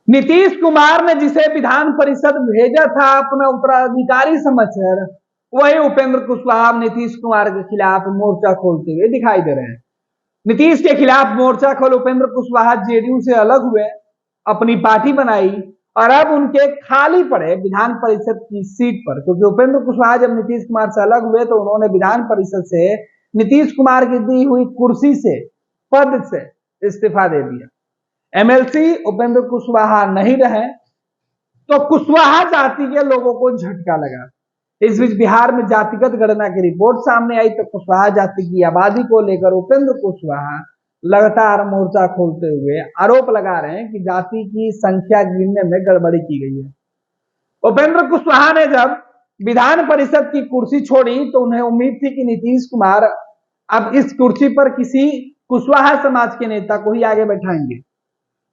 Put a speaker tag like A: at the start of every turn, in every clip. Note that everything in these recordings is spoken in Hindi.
A: नीतीश कुमार ने जिसे विधान परिषद भेजा था अपना उत्तराधिकारी समझकर, वही उपेंद्र कुशवाहा नीतीश कुमार के खिलाफ मोर्चा खोलते हुए दिखाई दे रहे हैं। नीतीश के खिलाफ मोर्चा खोल उपेंद्र कुशवाहा जेडीयू से अलग हुए, अपनी पार्टी बनाई और अब उनके खाली पड़े विधान परिषद की सीट पर, क्योंकि उपेंद्र कुशवाहा जब नीतीश कुमार से अलग हुए तो उन्होंने विधान परिषद से नीतीश कुमार की दी हुई कुर्सी से, पद से इस्तीफा दे दिया। एमएलसी उपेंद्र कुशवाहा नहीं रहे तो कुशवाहा जाति के लोगों को झटका लगा। इस बीच बिहार में जातिगत गणना की रिपोर्ट सामने आई तो कुशवाहा जाति की आबादी को लेकर उपेंद्र कुशवाहा लगातार मोर्चा खोलते हुए आरोप लगा रहे हैं कि जाति की संख्या गिनने में गड़बड़ी की गई है। उपेंद्र कुशवाहा ने जब विधान परिषद की कुर्सी छोड़ी तो उन्हें उम्मीद थी कि नीतीश कुमार अब इस कुर्सी पर किसी कुशवाहा समाज के नेता को ही आगे बैठाएंगे,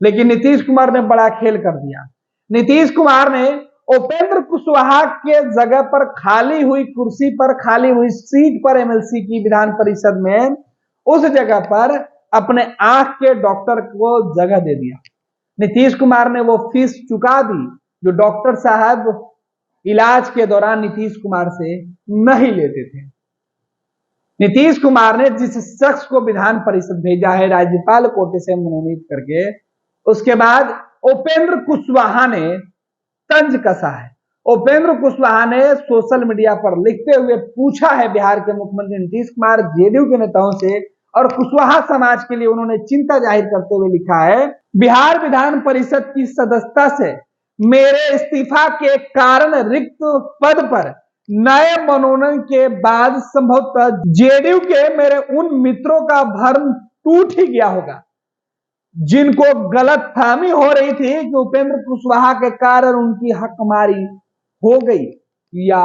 A: लेकिन नीतीश कुमार ने बड़ा खेल कर दिया। नीतीश कुमार ने उपेंद्र कुशवाहा के जगह पर खाली हुई कुर्सी पर, खाली हुई सीट पर एमएलसी की विधान परिषद में, उस जगह पर अपने आंख के डॉक्टर को जगह दे दिया। नीतीश कुमार ने वो फीस चुका दी जो डॉक्टर साहब इलाज के दौरान नीतीश कुमार से नहीं लेते थे। नीतीश कुमार ने जिस शख्स को विधान परिषद भेजा है राज्यपाल कोटे से मनोनीत करके, उसके बाद उपेंद्र कुशवाहा ने तंज कसा है। उपेंद्र कुशवाहा ने सोशल मीडिया पर लिखते हुए पूछा है बिहार के मुख्यमंत्री नीतीश कुमार, जेडीयू के नेताओं से, और कुशवाहा समाज के लिए उन्होंने चिंता जाहिर करते हुए लिखा है, बिहार विधान परिषद की सदस्यता से मेरे इस्तीफा के कारण रिक्त पद पर नए मनोनयन के बाद संभवतः जेडीयू के मेरे उन मित्रों का भरम टूट ही गया होगा जिनको गलतफहमी हो रही थी कि उपेंद्र कुशवाहा के कारण उनकी हकमारी हो गई या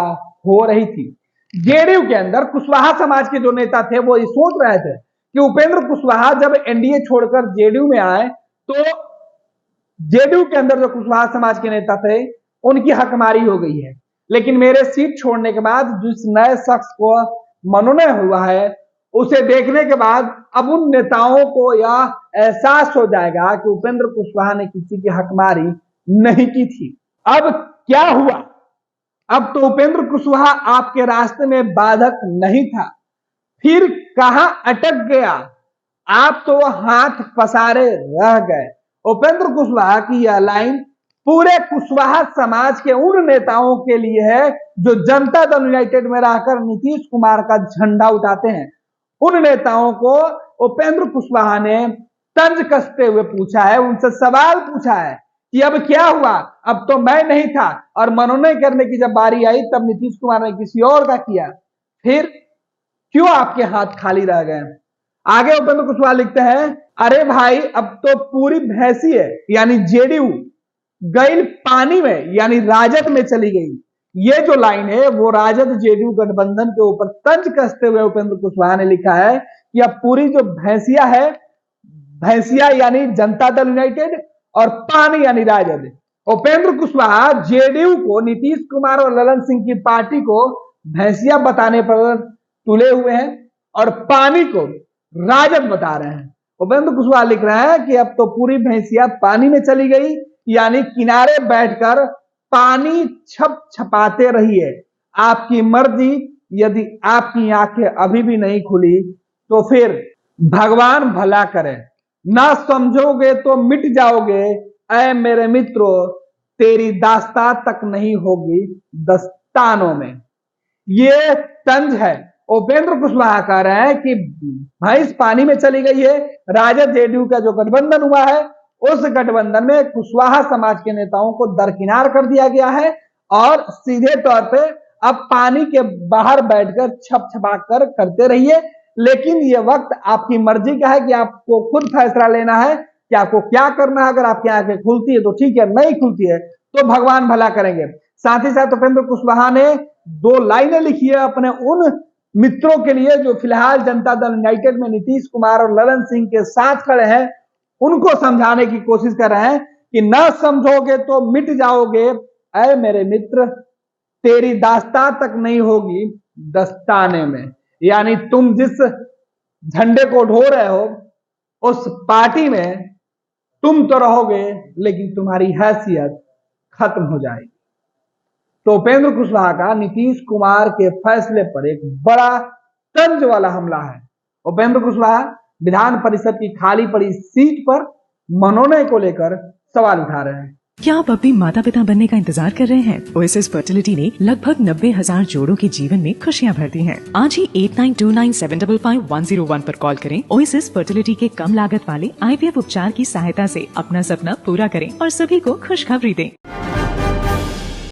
A: हो रही थी। जेडीयू के अंदर कुशवाहा समाज के जो नेता थे वो ये सोच रहे थे कि उपेंद्र कुशवाहा जब एनडीए छोड़कर जेडीयू में आए तो जेडीयू के अंदर जो कुशवाहा समाज के नेता थे उनकी हकमारी हो गई है, लेकिन मेरे सीट छोड़ने के बाद जिस नए शख्स को मनोनयन हुआ है उसे देखने के बाद अब उन नेताओं को यह एहसास हो जाएगा कि उपेंद्र कुशवाहा ने किसी की हकमारी नहीं की थी। अब क्या हुआ? अब तो उपेंद्र कुशवाहा आपके रास्ते में बाधक नहीं था, फिर कहां अटक गया? आप तो हाथ पसारे रह गए। उपेंद्र कुशवाहा की यह लाइन पूरे कुशवाहा समाज के उन नेताओं के लिए है जो जनता दल यूनाइटेड में रहकर नीतीश कुमार का झंडा उठाते हैं। उन नेताओं को उपेंद्र कुशवाहा ने तंज कसते हुए पूछा है, उनसे सवाल पूछा है कि अब क्या हुआ? अब तो मैं नहीं था और मनोनयन करने की जब बारी आई तब नीतीश कुमार ने किसी और का किया, फिर क्यों आपके हाथ खाली रह गए? आगे उपेंद्र कुशवाहा लिखते हैं, अरे भाई अब तो पूरी भैंसी है यानी जेडीयू गई पानी में यानी राजद में चली गई। ये जो लाइन है वो राजद जेडीयू गठबंधन के ऊपर तंज कसते हुए उपेंद्र कुशवाहा ने लिखा है कि अब पूरी जो भैंसिया है, भैंसिया यानी जनता दल यूनाइटेड और पानी यानी राजद। उपेंद्र कुशवाहा जेडीयू को, नीतीश कुमार और ललन सिंह की पार्टी को भैंसिया बताने पर तुले हुए हैं और पानी को राजद बता रहे हैं। उपेंद्र कुशवाहा लिख रहे हैं कि अब तो पूरी भैंसिया पानी में चली गई यानी किनारे बैठकर पानी छप छपाते रहिए, आपकी मर्जी। यदि आपकी आंखें अभी भी नहीं खुली तो फिर भगवान भला करे, ना समझोगे तो मिट जाओगे, ऐ मेरे मित्रों तेरी दास्तां तक नहीं होगी दस्तानों में। ये तंज है। उपेंद्र कुशवाहा कह रहे हैं कि भैंस पानी में चली गई है। राजद जेडीयू का जो गठबंधन हुआ है उस गठबंधन में कुशवाहा समाज के नेताओं को दरकिनार कर दिया गया है और सीधे तौर पे अब पानी के बाहर बैठकर छप छपा कर करते रहिए, लेकिन ये वक्त आपकी मर्जी का है कि आपको खुद फैसला लेना है कि आपको क्या करना है। अगर आपकी आंखें खुलती है तो ठीक है, नहीं खुलती है तो भगवान भला करेंगे। साथ ही साथ उपेंद्र कुशवाहा ने 2 लाइनें लिखी है अपने उन मित्रों के लिए जो फिलहाल जनता दल यूनाइटेड में नीतीश कुमार और ललन सिंह के साथ खड़े हैं, उनको समझाने की कोशिश कर रहे हैं कि ना समझोगे तो मिट जाओगे, ऐ मेरे मित्र तेरी दास्तां तक नहीं होगी दस्ताने में। यानी तुम जिस झंडे को ढो रहे हो उस पार्टी में तुम तो रहोगे लेकिन तुम्हारी हैसियत खत्म हो जाएगी। तो उपेंद्र कुशवाहा का नीतीश कुमार के फैसले पर एक बड़ा तंज वाला हमला है। उपेंद्र कुशवाहा विधान परिषद की खाली पड़ी सीट पर मनोनयन को लेकर सवाल उठा रहे हैं।
B: क्या आप भी माता पिता बनने का इंतजार कर रहे हैं? ओएसएस फर्टिलिटी ने लगभग 90,000 जोड़ों के जीवन में खुशियां भर दी हैं। आज ही 8929755101 पर कॉल करें। ओएसएस फर्टिलिटी के कम लागत वाले IVF उपचार की सहायता से अपना सपना पूरा करें और सभी को खुशखबरी दें।